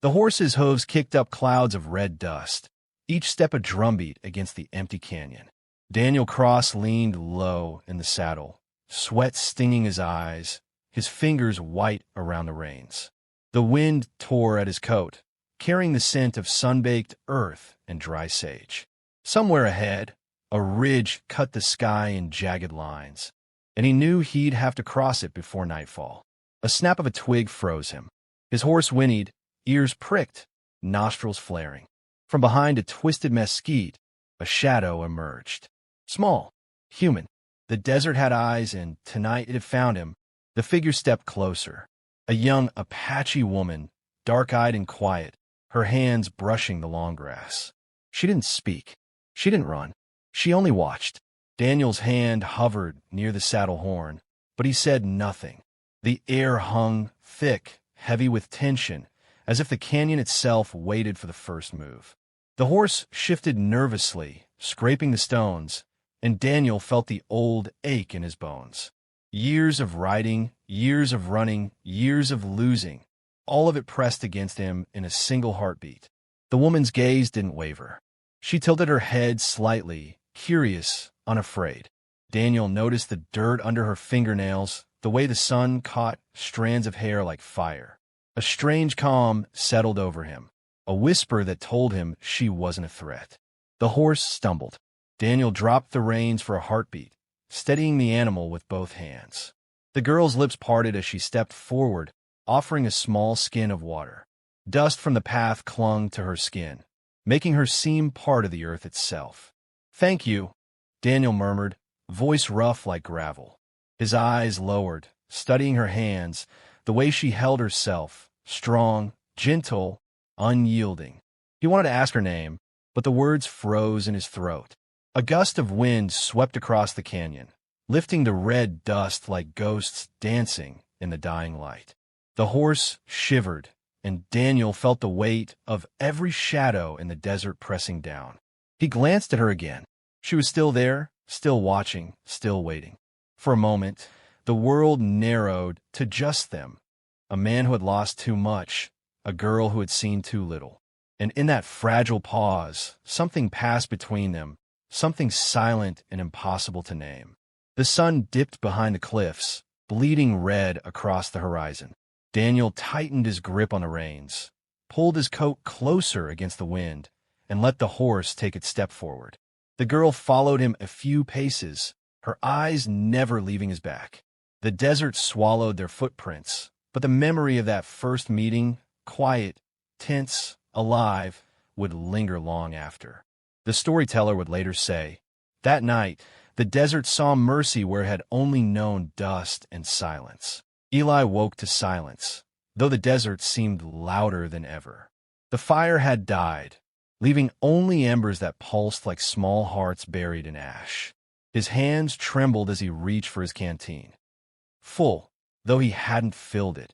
The horse's hooves kicked up clouds of red dust, each step a drumbeat against the empty canyon. Daniel Cross leaned low in the saddle, sweat stinging his eyes, his fingers white around the reins. The wind tore at his coat, carrying the scent of sun-baked earth and dry sage. Somewhere ahead, a ridge cut the sky in jagged lines, and he knew he'd have to cross it before nightfall. A snap of a twig froze him. His horse whinnied, ears pricked, nostrils flaring. From behind a twisted mesquite, a shadow emerged. Small, human. The desert had eyes, and tonight it had found him. The figure stepped closer. A young Apache woman, dark-eyed and quiet, her hands brushing the long grass. She didn't speak. She didn't run. She only watched. Daniel's hand hovered near the saddle horn, but he said nothing. The air hung thick, heavy with tension, as if the canyon itself waited for the first move. The horse shifted nervously, scraping the stones, and Daniel felt the old ache in his bones. Years of riding, years of running, years of losing, all of it pressed against him in a single heartbeat. The woman's gaze didn't waver. She tilted her head slightly, curious, unafraid. Daniel noticed the dirt under her fingernails, the way the sun caught strands of hair like fire. A strange calm settled over him, a whisper that told him she wasn't a threat. The horse stumbled. Daniel dropped the reins for a heartbeat, steadying the animal with both hands. The girl's lips parted as she stepped forward, offering a small skin of water. Dust from the path clung to her skin, making her seem part of the earth itself. "Thank you," Daniel murmured, voice rough like gravel. His eyes lowered, studying her hands, the way she held herself, strong, gentle, unyielding. He wanted to ask her name, but the words froze in his throat. A gust of wind swept across the canyon, lifting the red dust like ghosts dancing in the dying light. The horse shivered, and Daniel felt the weight of every shadow in the desert pressing down. He glanced at her again. She was still there, still watching, still waiting. For a moment, the world narrowed to just them. A man who had lost too much, a girl who had seen too little. And in that fragile pause, something passed between them, something silent and impossible to name. The sun dipped behind the cliffs, bleeding red across the horizon. Daniel tightened his grip on the reins, pulled his coat closer against the wind, and let the horse take its step forward. The girl followed him a few paces, her eyes never leaving his back. The desert swallowed their footprints, but the memory of that first meeting, quiet, tense, alive, would linger long after. The storyteller would later say, "That night, the desert saw mercy where it had only known dust and silence." Eli woke to silence, though the desert seemed louder than ever. The fire had died, leaving only embers that pulsed like small hearts buried in ash. His hands trembled as he reached for his canteen. Full, though he hadn't filled it,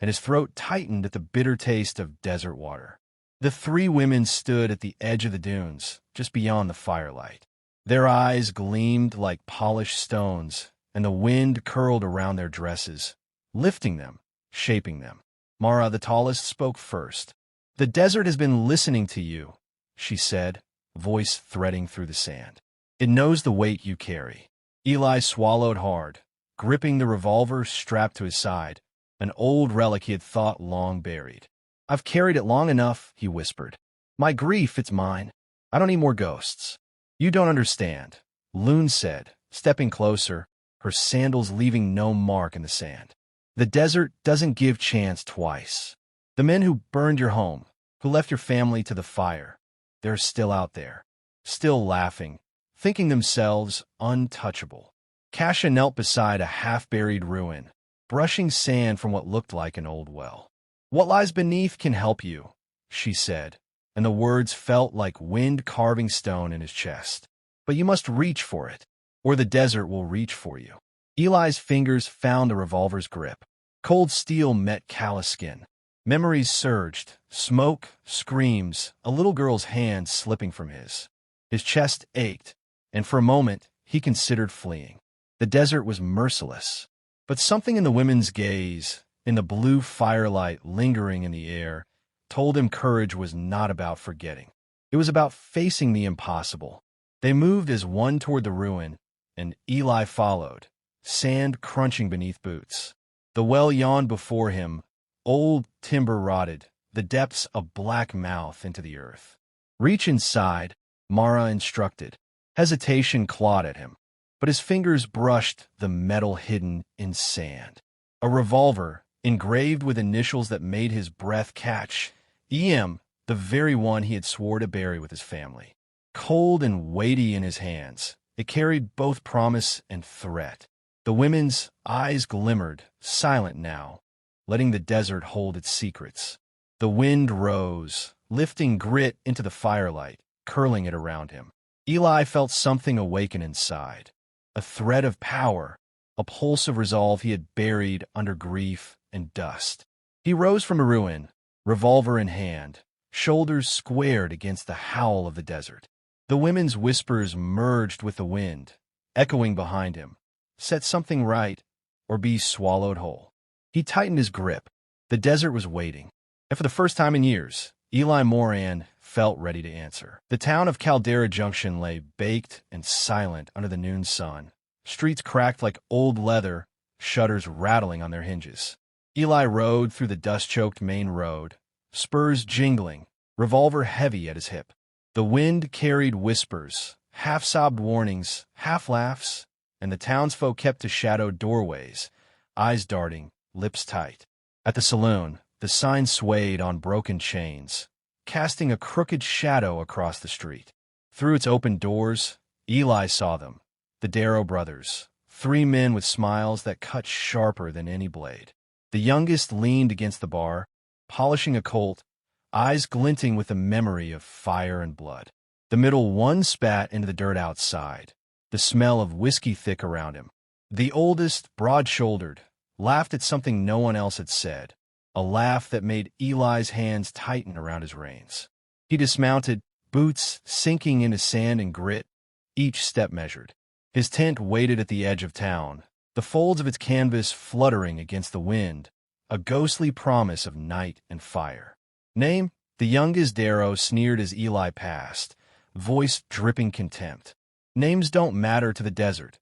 and his throat tightened at the bitter taste of desert water. The three women stood at the edge of the dunes, just beyond the firelight. Their eyes gleamed like polished stones, and the wind curled around their dresses, lifting them, shaping them. Mara, the tallest, spoke first. "The desert has been listening to you," she said, voice threading through the sand. "It knows the weight you carry." Eli swallowed hard, gripping the revolver strapped to his side, an old relic he had thought long buried. "I've carried it long enough," he whispered. "My grief, it's mine. I don't need more ghosts." "You don't understand," Loon said, stepping closer, her sandals leaving no mark in the sand. "The desert doesn't give chance twice. The men who burned your home, who left your family to the fire, they're still out there, still laughing, thinking themselves untouchable." Kasha knelt beside a half-buried ruin, brushing sand from what looked like an old well. "What lies beneath can help you," she said, and the words felt like wind carving stone in his chest. "But you must reach for it, or the desert will reach for you." Eli's fingers found the revolver's grip. Cold steel met callous skin. Memories surged, smoke, screams, a little girl's hand slipping from his. His chest ached, and for a moment he considered fleeing. The desert was merciless, but something in the women's gaze, in the blue firelight lingering in the air, told him courage was not about forgetting. It was about facing the impossible. They moved as one toward the ruin, and Eli followed, sand crunching beneath boots. The well yawned before him, old timber rotted, the depths a black mouth into the earth. "Reach inside," Mara instructed. Hesitation clawed at him, but his fingers brushed the metal hidden in sand. A revolver, engraved with initials that made his breath catch. E.M., the very one he had swore to bury with his family. Cold and weighty in his hands, it carried both promise and threat. The women's eyes glimmered, silent now, letting the desert hold its secrets. The wind rose, lifting grit into the firelight, curling it around him. Eli felt something awaken inside, a thread of power, a pulse of resolve he had buried under grief and dust. He rose from a ruin, revolver in hand, shoulders squared against the howl of the desert. The women's whispers merged with the wind, echoing behind him. Set something right, or be swallowed whole. He tightened his grip. The desert was waiting. And for the first time in years, Eli Moran felt ready to answer. The town of Caldera Junction lay baked and silent under the noon sun. Streets cracked like old leather, shutters rattling on their hinges. Eli rode through the dust-choked main road, spurs jingling, revolver heavy at his hip. The wind carried whispers, half-sobbed warnings, half-laughs, and the townsfolk kept to shadowed doorways, eyes darting, lips tight. At the saloon, the sign swayed on broken chains, casting a crooked shadow across the street. Through its open doors, Eli saw them, the Darrow brothers, 3 men with smiles that cut sharper than any blade. The youngest leaned against the bar, polishing a Colt, eyes glinting with the memory of fire and blood. The middle one spat into the dirt outside, the smell of whiskey thick around him. The oldest, broad-shouldered, laughed at something no one else had said, a laugh that made Eli's hands tighten around his reins. He dismounted, boots sinking into sand and grit, each step measured. His tent waited at the edge of town, the folds of its canvas fluttering against the wind, a ghostly promise of night and fire. Name? The youngest Darrow sneered as Eli passed, voice dripping contempt. Names don't matter to the desert,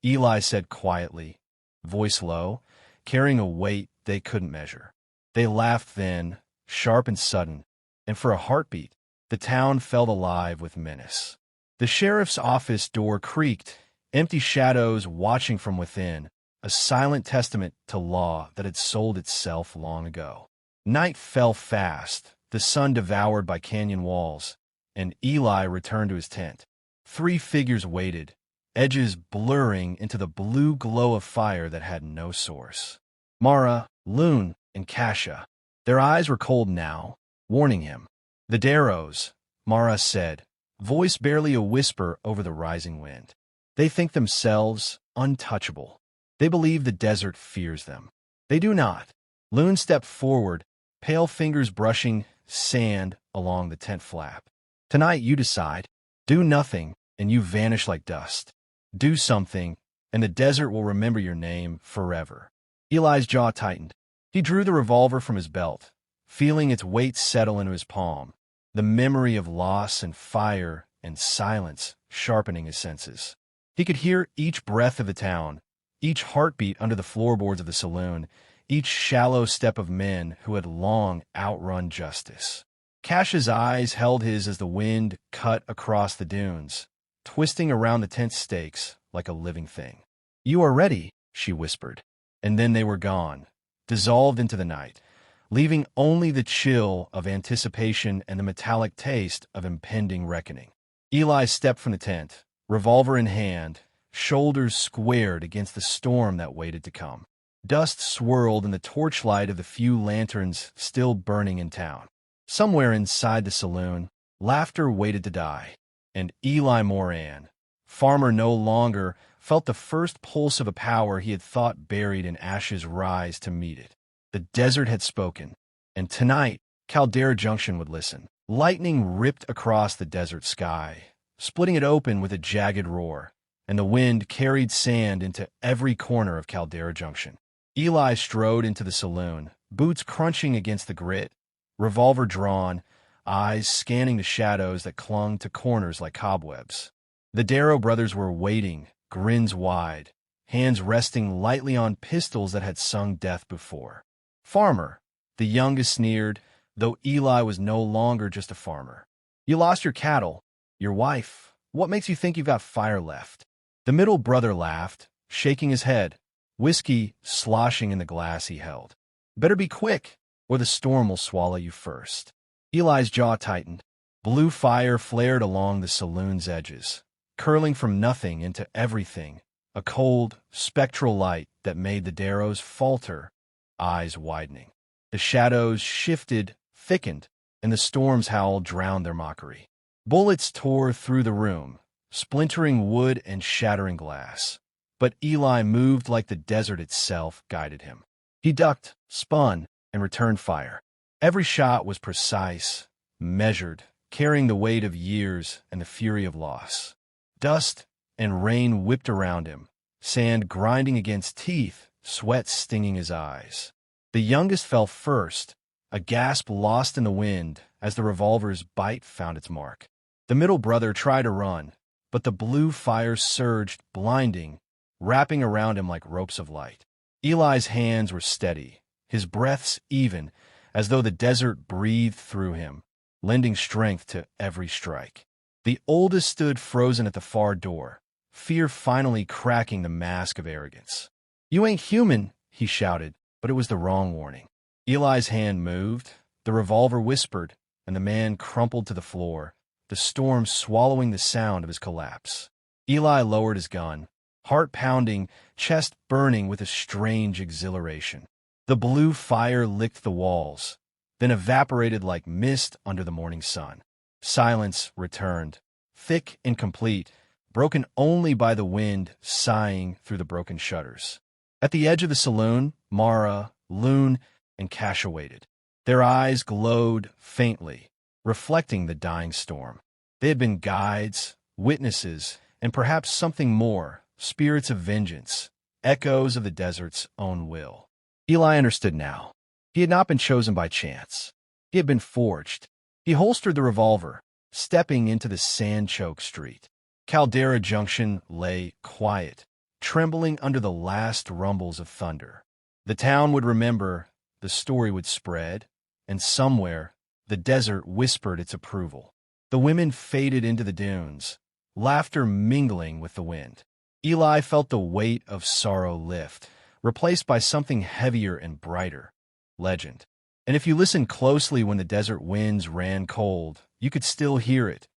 Eli said quietly, voice low, carrying a weight they couldn't measure. They laughed then, sharp and sudden, and for a heartbeat, the town felt alive with menace. The sheriff's office door creaked, empty shadows watching from within, a silent testament to law that had sold itself long ago. Night fell fast, the sun devoured by canyon walls, and Eli returned to his tent. 3 figures waited, edges blurring into the blue glow of fire that had no source. Mara, Loon, and Kasha. Their eyes were cold now, warning him. The Darrows, Mara said, voice barely a whisper over the rising wind. They think themselves untouchable. They believe the desert fears them. They do not. Loon stepped forward, pale fingers brushing sand along the tent flap. Tonight you decide. Do nothing, and you vanish like dust. Do something, and the desert will remember your name forever. Eli's jaw tightened. He drew the revolver from his belt, feeling its weight settle into his palm, the memory of loss and fire and silence sharpening his senses. He could hear each breath of the town, each heartbeat under the floorboards of the saloon, each shallow step of men who had long outrun justice. Kasha's eyes held his as the wind cut across the dunes, twisting around the tent stakes like a living thing. You are ready, she whispered, and then they were gone, dissolved into the night, leaving only the chill of anticipation and the metallic taste of impending reckoning. Eli stepped from the tent, revolver in hand, shoulders squared against the storm that waited to come. Dust swirled in the torchlight of the few lanterns still burning in town. Somewhere inside the saloon, laughter waited to die, and Eli Moran, farmer no longer, felt the first pulse of a power he had thought buried in ashes rise to meet it. The desert had spoken, and tonight Caldera Junction would listen. Lightning ripped across the desert sky, splitting it open with a jagged roar, and the wind carried sand into every corner of Caldera Junction. Eli strode into the saloon, boots crunching against the grit, revolver drawn, eyes scanning the shadows that clung to corners like cobwebs. The Darrow brothers were waiting, grins wide, hands resting lightly on pistols that had sung death before. "Farmer," the youngest sneered, though Eli was no longer just a farmer. "You lost your cattle, your wife. What makes you think you've got fire left?" The middle brother laughed, shaking his head, whiskey sloshing in the glass he held. "Better be quick, or the storm will swallow you first." Eli's jaw tightened. Blue fire flared along the saloon's edges, curling from nothing into everything, a cold, spectral light that made the Darrows falter, eyes widening. The shadows shifted, thickened, and the storm's howl drowned their mockery. Bullets tore through the room, splintering wood and shattering glass. But Eli moved like the desert itself guided him. He ducked, spun, and returned fire. Every shot was precise, measured, carrying the weight of years and the fury of loss. Dust and rain whipped around him, sand grinding against teeth, sweat stinging his eyes. The youngest fell first, a gasp lost in the wind as the revolver's bite found its mark. The middle brother tried to run, but the blue fire surged, blinding, wrapping around him like ropes of light. Eli's hands were steady, his breaths even, as though the desert breathed through him, lending strength to every strike. The oldest stood frozen at the far door, fear finally cracking the mask of arrogance. "You ain't human," he shouted, but it was the wrong warning. Eli's hand moved, the revolver whispered, and the man crumpled to the floor, the storm swallowing the sound of his collapse. Eli lowered his gun, heart pounding, chest burning with a strange exhilaration. The blue fire licked the walls, then evaporated like mist under the morning sun. Silence returned, thick and complete, broken only by the wind sighing through the broken shutters. At the edge of the saloon, Mara, Loon, and Kasha waited. Their eyes glowed faintly, reflecting the dying storm. They had been guides, witnesses, and perhaps something more, spirits of vengeance, echoes of the desert's own will. Eli understood now. He had not been chosen by chance. He had been forged. He holstered the revolver, stepping into the sand-choked street. Caldera Junction lay quiet, trembling under the last rumbles of thunder. The town would remember, the story would spread, and somewhere, the desert whispered its approval. The women faded into the dunes, laughter mingling with the wind. Eli felt the weight of sorrow lift, replaced by something heavier and brighter, legend. And if you listened closely when the desert winds ran cold, you could still hear it.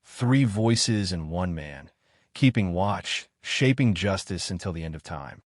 3 voices in one man, keeping watch, shaping justice until the end of time.